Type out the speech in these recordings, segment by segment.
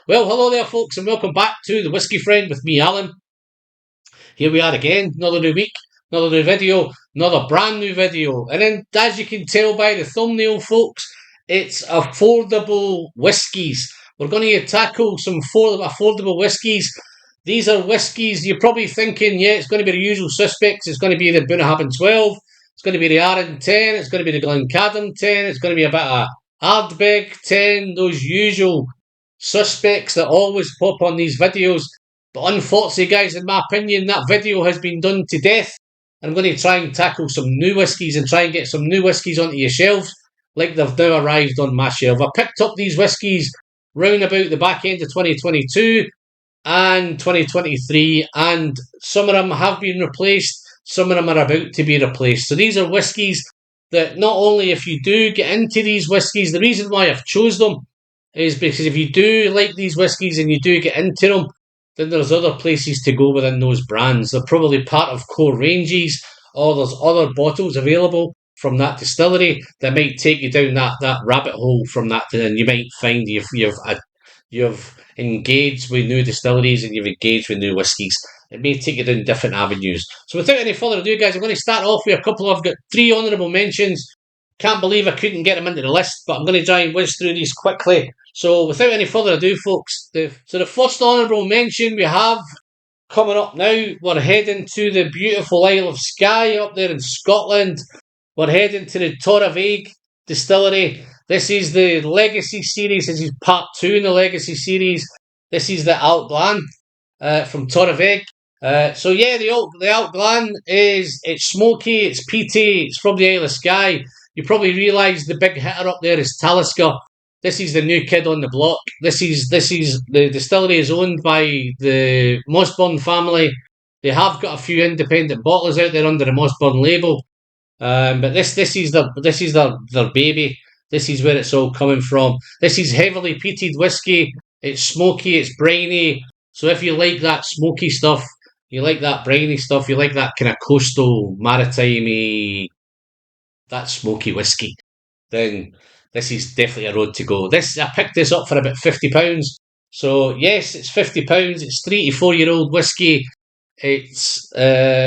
Well, hello there, folks, and welcome back to the Whiskey Friend with me, Alan. Here we are again, another new week, another new video, another brand new video. And then, as you can tell by the thumbnail, folks, it's affordable whiskies. We're going to tackle some affordable whiskies. These are whiskies you're probably thinking, yeah, it's going to be the usual suspects. It's going to be the Bunnahabhain 12. It's going to be the Arran 10. It's going to be the Glencairn 10. It's going to be a bit of Ardbeg 10. Those usual suspects that always pop on these videos. But unfortunately, guys, in my opinion, that video has been done to death. I'm going to try and tackle some new whiskies and try and get some new whiskies onto your shelves like they've now arrived on my shelf. I picked up these whiskies round about the back end of 2022 and 2023, and some of them have been replaced, some of them are about to be replaced. So these are whiskies that not only if you do get into these whiskies, the reason why I've chose them is because if you do like these whiskies and you do get into them, then there's other places to go within those brands. They're probably part of core ranges, or there's other bottles available from that distillery that might take you down that rabbit hole from that, and you might find you've engaged with new distilleries and you've engaged with new whiskies. It may take you down different avenues. So without any further ado, guys, I'm going to start off with a couple. I've got 3 honourable mentions. Can't believe I couldn't get them into the list, but I'm going to try and whiz through these quickly. So without any further ado, folks, the first honourable mention we have coming up now, we're heading to the beautiful Isle of Skye up there in Scotland. We're heading to the Torraveg distillery. This is the Legacy series. This is part 2 in the Legacy series. This is the Altglan from Torraveg. So yeah, the Altglan it's smoky, it's peaty, it's from the Isle of Skye. You probably realise the big hitter up there is Talisker. This is the new kid on the block. This is the distillery is owned by the Mossburn family. They have got a few independent bottlers out there under the Mossburn label, but this is their baby. This is where it's all coming from. This is heavily peated whiskey. It's smoky. It's briny. So if you like that smoky stuff, you like that briny stuff, you like that kind of coastal, maritime-y, that smoky whiskey, then this is definitely a road to go. I picked this up for about £50. So yes, it's £50. It's 3 to 4 year old whiskey. It's 46%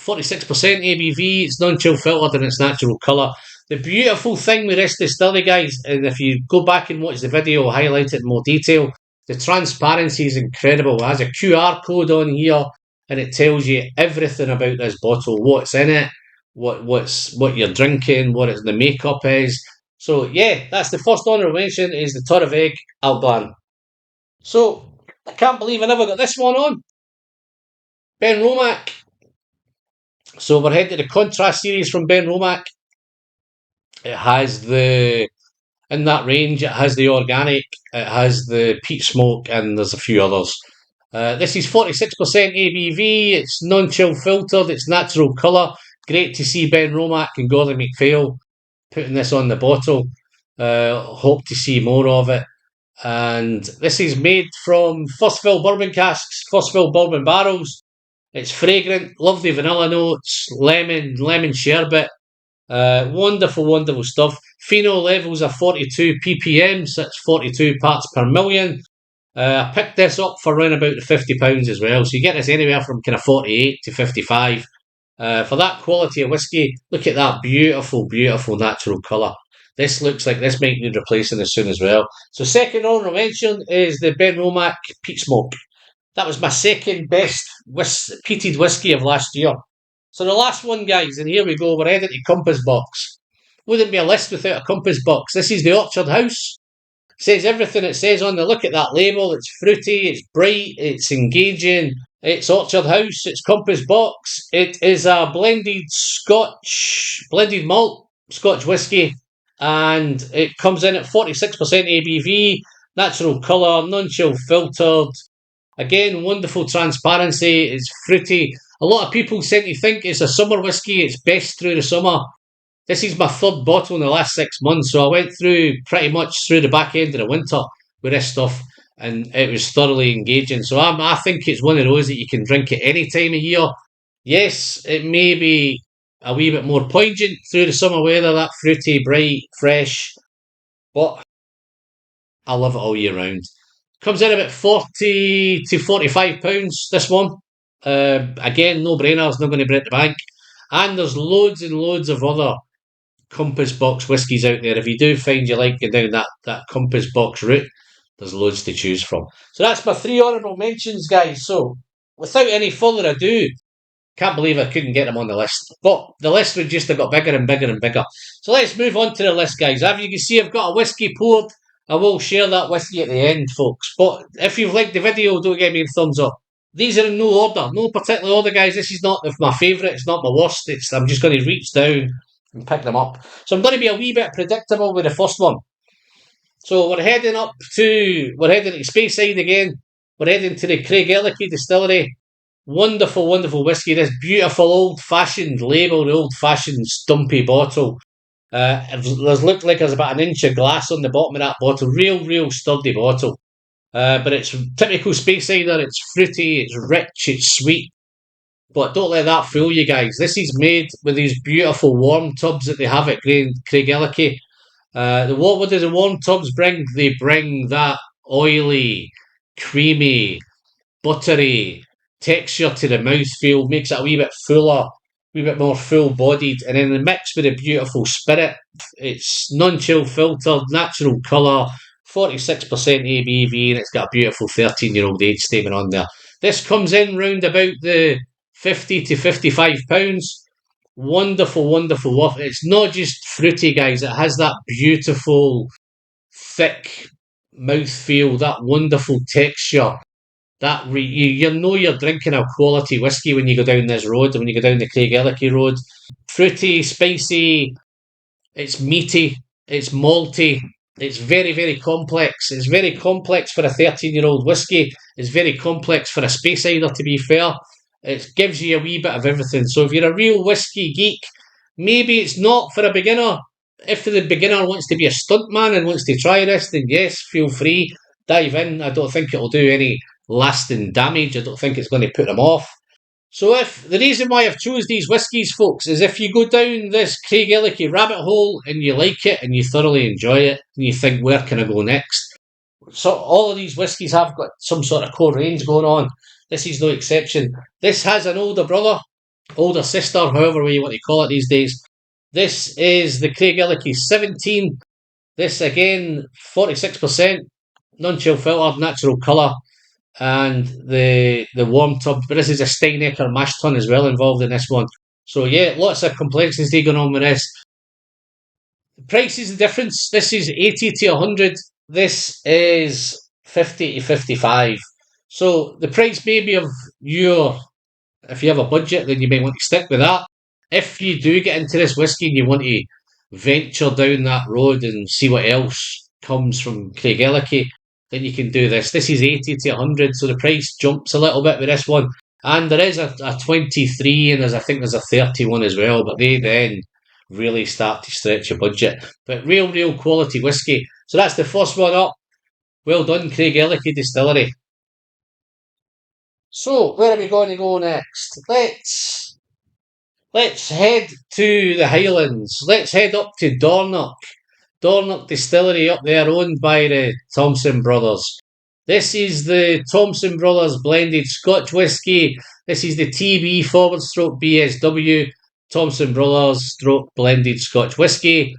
ABV. It's non-chill filtered and it's natural colour. The beautiful thing with this distillery, guys, and if you go back and watch the video, I'll highlight it in more detail. The transparency is incredible. It has a QR code on here, and it tells you everything about this bottle, what's in it, what you're drinking, what the makeup is. So yeah, that's the first honourable mention, is the Torraveg Altglan. So I can't believe I never got this one on. Ben Romack. So we're heading to the Contrast series from Ben Romack. It has in that range, it has the organic, it has the peat smoke, and there's a few others. This is 46% ABV, it's non-chill filtered, it's natural colour. Great to see Ben Romack and Gordon MacPhail putting this on the bottle. Hope to see more of it. And this is made from first fill bourbon casks, first fill bourbon barrels. It's fragrant, lovely vanilla notes, lemon sherbet. Wonderful stuff. Phenol levels are 42 ppm, so it's 42 parts per million. I picked this up for around about the £50 as well, so you get this anywhere from kind of 48 to 55. For that quality of whiskey, look at that beautiful natural colour. This looks like this might need replacing as soon as well. So second honourable mention is the Ben Romack Peat Smoke. That was my second best peated whiskey of last year. So the last one, guys, and here we go, we're heading to Compass Box. Wouldn't be a list without a Compass Box. This is the Orchard House. It says everything it says on the, look at that label. It's fruity, it's bright, it's engaging. It's Orchard House, it's Compass Box. It is a blended malt Scotch whiskey, and it comes in at 46% ABV, natural colour, non-chill filtered. Again, wonderful transparency, it's fruity. A lot of people seem to think it's a summer whiskey, it's best through the summer. This is my 3rd bottle in the last 6 months, so I went through pretty much through the back end of the winter with this stuff, and it was thoroughly engaging. So I think it's one of those that you can drink at any time of year. Yes, it may be a wee bit more poignant through the summer weather, that fruity, bright, fresh, but I love it all year round. Comes in about £40 to £45, this one. Again, no brainers, not going to break the bank. And there's loads and loads of other compass box whiskies out there. If you do find you like going down that compass box route, there's loads to choose from. So that's my 3 honourable mentions, guys. So without any further ado, can't believe I couldn't get them on the list. But the list would just have got bigger and bigger and bigger. So let's move on to the list, guys. As you can see, I've got a whiskey poured. I will share that with you at the end, folks. But if you've liked the video, don't give me a thumbs up. These are in no order, no particular order, guys. This is not my favourite, it's not my worst. I'm just going to reach down and pick them up. So I'm going to be a wee bit predictable with the first one. So we're heading to Speyside again. We're heading to the Craigellachie distillery. Wonderful, wonderful whiskey. This beautiful old-fashioned label, the old-fashioned stumpy bottle. There's looked like there's about an inch of glass on the bottom of that bottle. Real sturdy bottle. But it's typical Speysider. It's fruity, it's rich, it's sweet. But don't let that fool you guys. This is made with these beautiful warm tubs that they have at Craigellachie. What do the warm tubs bring? They bring that oily, creamy, buttery texture to the mouthfeel, makes it a wee bit fuller, a wee bit more full-bodied, and then the mix with a beautiful spirit. It's non-chill filtered, natural colour, 46% ABV, and it's got a beautiful 13-year-old age statement on there. This comes in round about the £50 to £55. Wonderful, wonderful worth. It's not just fruity, guys. It has that beautiful, thick mouthfeel, that wonderful texture. That you know you're drinking a quality whiskey when you go down this road, when you go down the Craigellachie road. Fruity, spicy, it's meaty, it's malty, it's very complex. It's very complex for a 13-year-old whiskey. It's very complex for a Speysider, to be fair. It gives you a wee bit of everything. So if you're a real whiskey geek, maybe it's not for a beginner. If the beginner wants to be a stuntman and wants to try this, then yes, feel free, dive in. I don't think it'll do any lasting damage. I don't think it's going to put them off. So if the reason why I've chose these whiskies, folks, is if you go down this Craigellachie rabbit hole and you like it and you thoroughly enjoy it and you think, where can I go next? So all of these whiskies have got some sort of core range going on. This is no exception. This has an older brother, older sister, however way you want to call it these days. This is the Craigellachie 17. This again, 46%, non-chill filtered, natural colour, and the warm tub. But this is a Steinecker mash tun as well involved in this one. So yeah, lots of complexity going on with this. The price is the difference. This is 80 to 100. This is 50 to 55. So the price maybe of if you have a budget, then you may want to stick with that. If you do get into this whiskey and you want to venture down that road and see what else comes from Craigellachie, then you can do this. This is 80 to 100, so the price jumps a little bit with this one. And there is a 23 and I think there's a 31 as well, but they then really start to stretch your budget. But real quality whiskey. So that's the first one up. Well done, Craigellachie Distillery. So, where are we going to go next? Let's head to the Highlands. Let's head up to Dornoch. Dornoch Distillery up there, owned by the Thompson Brothers. This is the Thompson Brothers blended Scotch whisky. This is the TB/BSW Thompson Brothers blended Scotch whisky.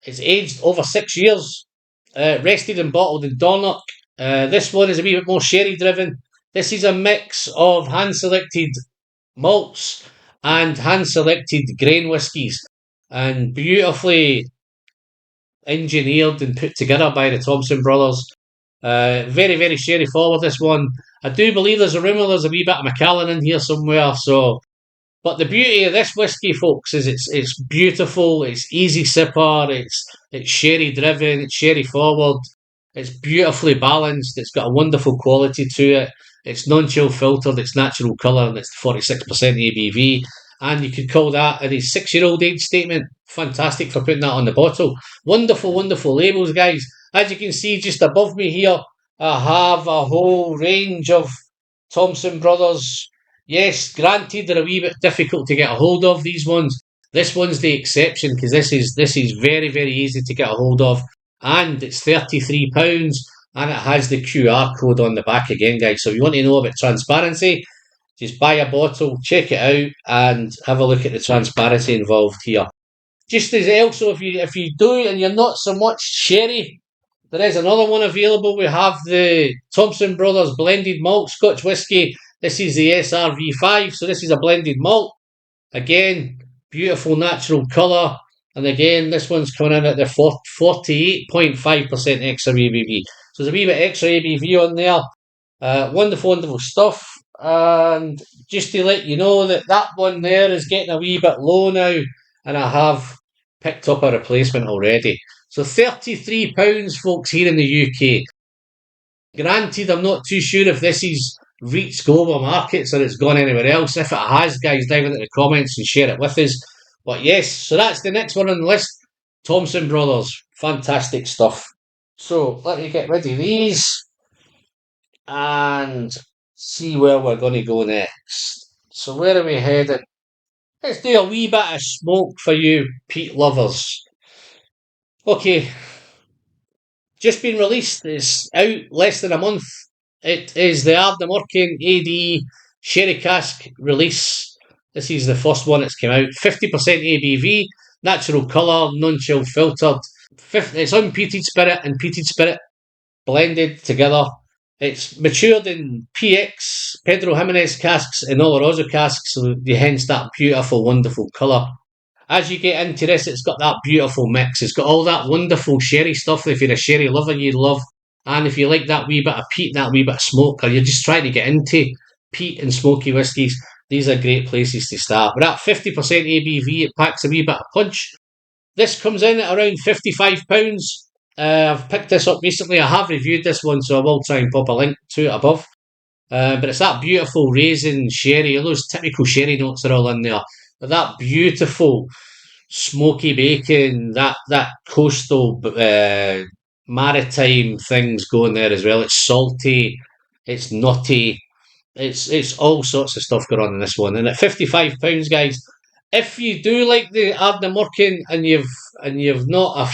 It's aged over 6 years. Rested and bottled in Dornoch. This one is a wee bit more sherry driven. This is a mix of hand-selected malts and hand-selected grain whiskies, and beautifully engineered and put together by the Thompson Brothers. Very sherry forward, this one. I do believe there's a rumour there's a wee bit of Macallan in here somewhere. But the beauty of this whiskey, folks, is it's beautiful, it's easy sipper, it's sherry driven, it's sherry forward, it's beautifully balanced, it's got a wonderful quality to it. It's non-chill filtered, it's natural colour, and it's 46% ABV. And you could call that a 6-year-old age statement. Fantastic for putting that on the bottle. Wonderful labels, guys. As you can see just above me here, I have a whole range of Thompson Brothers. Yes, granted, they're a wee bit difficult to get a hold of, these ones. This one's the exception, because this is very easy to get a hold of. And it's £33. and it has the QR code on the back again, guys. So if you want to know about transparency, just buy a bottle, check it out, and have a look at the transparency involved here. Just as also, if you do and you're not so much sherry, there is another one available. We have the Thompson Brothers Blended Malt Scotch Whisky. This is the SRV5, so this is a blended malt. Again, beautiful natural colour. And again, this one's coming in at the 48.5% extra ABV. So there's a wee bit extra ABV on there. Wonderful, wonderful stuff. And just to let you know that that one there is getting a wee bit low now, and I have picked up a replacement already. So £33, folks, here in the UK. Granted, I'm not too sure if this is reached global markets or it's gone anywhere else. If it has, guys, dive into the comments and share it with us. But yes, so that's the next one on the list. Thompson Brothers. Fantastic stuff. So let me get rid of these and see where we're going to go next. So where are we headed? Let's do a wee bit of smoke for you peat lovers. Okay, just been released. It's out less than a month. It is the Ardnamurchan AD Sherry Cask release. This is the first one that's come out. 50% ABV, natural colour, non-chill filtered. It's unpeated spirit and peated spirit blended together. It's matured in PX, Pedro Jimenez casks and Oloroso casks, so hence that beautiful, wonderful colour. As you get into this, it's got that beautiful mix. It's got all that wonderful sherry stuff that if you're a sherry lover, you'd love. And if you like that wee bit of peat, that wee bit of smoke, or you're just trying to get into peat and smoky whiskies, these are great places to start. But at 50% ABV, it packs a wee bit of punch. This comes in at around £55. I've picked this up recently. I have reviewed this one, so I will try and pop a link to it above. But it's that beautiful raisin sherry. Those typical sherry notes are all in there. But that beautiful smoky bacon, that coastal maritime things going there as well. It's salty, it's nutty, it's all sorts of stuff going on in this one. And at £55, guys, if you do like the Ardnamurchan and you've not a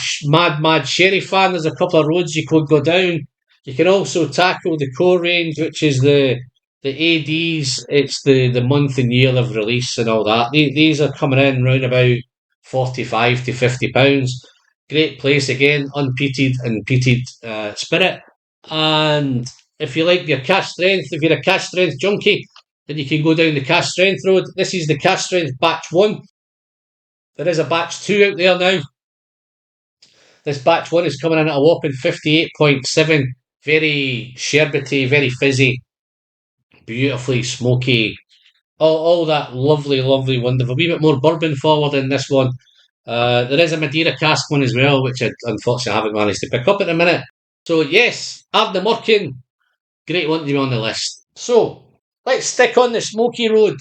mad sherry fan, there's a couple of roads you could go down. You can also tackle the core range, which is the ADs. It's the month and year of release and all that. These are coming in round about £45 to £50. Great place again, unpeated and peated spirit. And if you like your cash strength, if you're a cash strength junkie, then you can go down the cash strength road. This is the cash strength batch 1. There is a batch 2 out there now. This batch 1 is coming in at a whopping 58.7. Very sherbety, very fizzy, beautifully smoky. All that lovely, wonderful. A wee bit more bourbon forward in this one. There is a Madeira cask one as well, which I unfortunately haven't managed to pick up at the minute. So yes, Ardnamurchan, great one to be on the list. So let's stick on the smoky road.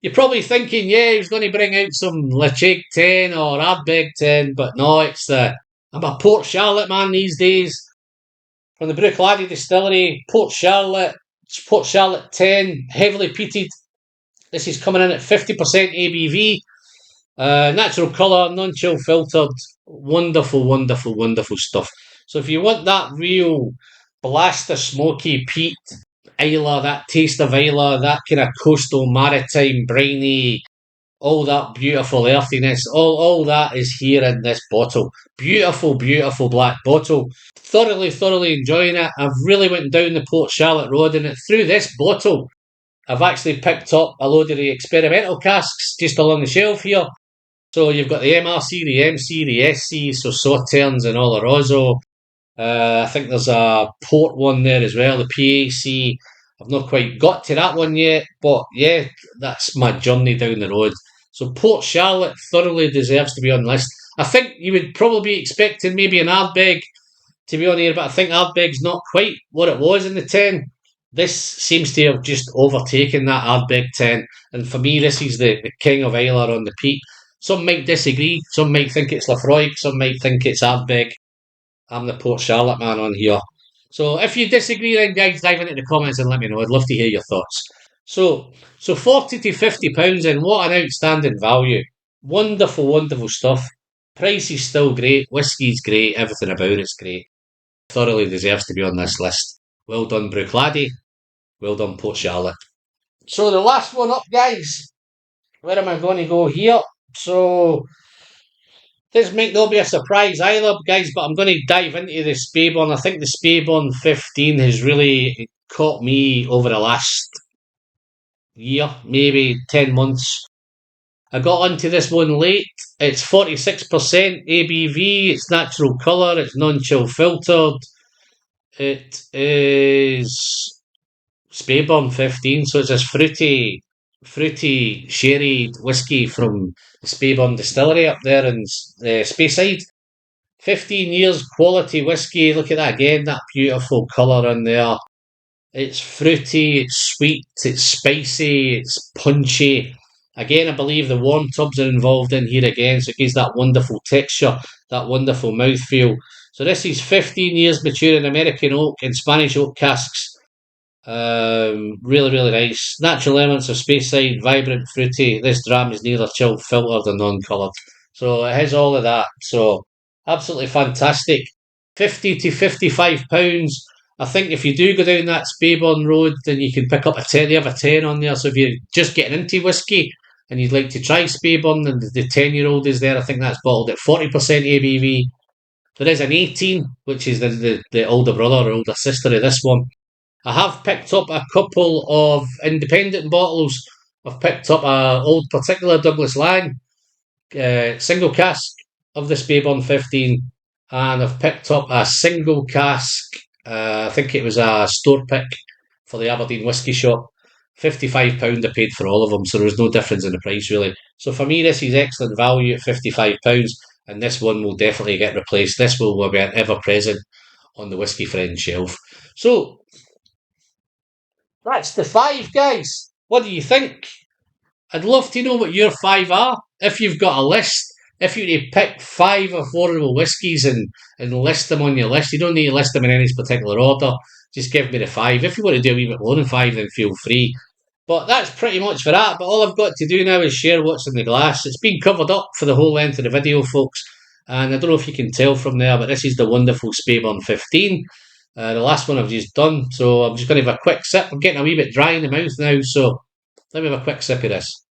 You're probably thinking, yeah, he's going to bring out some Lacheg 10 or Ardbeg 10, but no, I'm a Port Charlotte man these days. From the Bruichladdich Distillery, Port Charlotte 10, heavily peated. This is coming in at 50% ABV. Natural colour, non-chill filtered. Wonderful stuff. So if you want that real blast of smoky peat, Islay, that taste of Islay, that kind of coastal, maritime, briny, all that beautiful earthiness, all that is here in this bottle. Beautiful black bottle. Thoroughly enjoying it. I've really went down the Port Charlotte road, and through this bottle, I've actually picked up a load of the experimental casks just along the shelf here. So you've got the MRC, the MC, the SC, so Sauternes and Oloroso. I think there's a port one there as well, the PAC. I've not quite got to that one yet, but yeah, that's my journey down the road. So Port Charlotte thoroughly deserves to be on the list. I think you would probably be expecting maybe an Ardbeg to be on here, but I think Ardbeg's not quite what it was in the 10. This seems to have just overtaken that Ardbeg 10, and for me, this is the king of Islay on the peat. Some might disagree, some might think it's Laphroaig, some might think it's Ardbeg. I'm the Port Charlotte man on here. So if you disagree, then guys, dive into the comments and let me know. I'd love to hear your thoughts. So £40 to £50, and what an outstanding value. Wonderful stuff. Price is still great. Whiskey's great. Everything about it's great. thoroughly deserves to be on this list. Well done, Bruichladdich. Well done, Port Charlotte. So the last one up, guys. Where am I going to go here? So this might not be a surprise either, guys, but I'm going to dive into the Speyburn. I think the Speyburn 15 has really caught me over the last year, maybe 10 months. I got onto this one late. It's 46% ABV, it's natural colour, it's non-chill filtered. It is Speyburn 15, so it's this fruity, sherry whiskey from the Speyburn distillery up there in Speyside. 15 years quality whiskey. Look at that again, that beautiful colour in there. It's fruity, it's sweet, it's spicy, it's punchy. Again, I believe the warm tubs are involved in here again, so it gives that wonderful texture, that wonderful mouthfeel. So this is 15 years maturing American oak and Spanish oak casks. Really, really nice. Natural elements of Speyside, vibrant, fruity. This dram is neither chilled, filtered, or non-coloured. So it has all of that. So absolutely fantastic. 50 to £55. I think if you do go down that Speyburn road, then you can pick up a 10. They have a 10 on there. So if you're just getting into whiskey and you'd like to try Speyburn, and the 10-year-old is there, I think that's bottled at 40% ABV. There is an 18, which is the older brother or older sister of this one. I have picked up a couple of independent bottles. I've picked up a old particular Douglas Lang single cask of the Speyburn 15, and I've picked up a single cask. I think it was a store pick for the Aberdeen Whisky Shop. £55 I paid for all of them, so there was no difference in the price really. So for me, this is excellent value at £55, and this one will definitely get replaced. This will be ever present on the Whisky Friend shelf. So that's the 5, guys. What do you think? I'd love to know what your 5 are. If you've got a list, if you need to pick 5 affordable whiskies and list them on your list, you don't need to list them in any particular order. Just give me the 5. If you want to do a wee bit more than 5, then feel free. But that's pretty much for that. But all I've got to do now is share what's in the glass. It's been covered up for the whole length of the video, folks. And I don't know if you can tell from there, but this is the wonderful Speyburn 15. The last one I've just done, so I'm just going to have a quick sip. I'm getting a wee bit dry in the mouth now, so let me have a quick sip of this.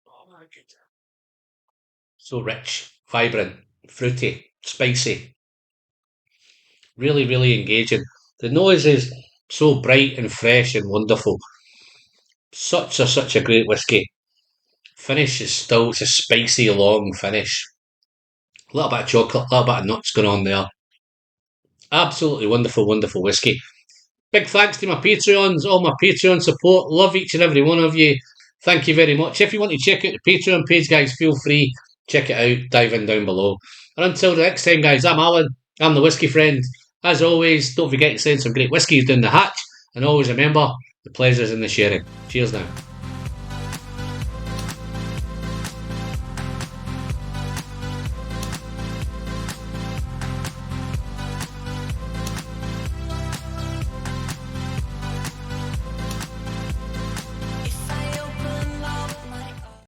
Oh my goodness. So rich, vibrant, fruity, spicy. Really, really engaging. The nose is so bright and fresh and wonderful. Such a great whiskey. Finish is still, it's a spicy, long finish. A little bit of chocolate, a little bit of nuts going on there. Absolutely wonderful, wonderful whiskey. Big thanks to my Patreons, all my Patreon support. Love each and every one of you. Thank you very much. If you want to check out the Patreon page, guys, feel free. Check it out. Dive in down below. And until the next time, guys, I'm Alan. I'm the Whisky Friend. As always, don't forget to send some great whiskies down the hatch. And always remember, the pleasure's in the sharing. Cheers now.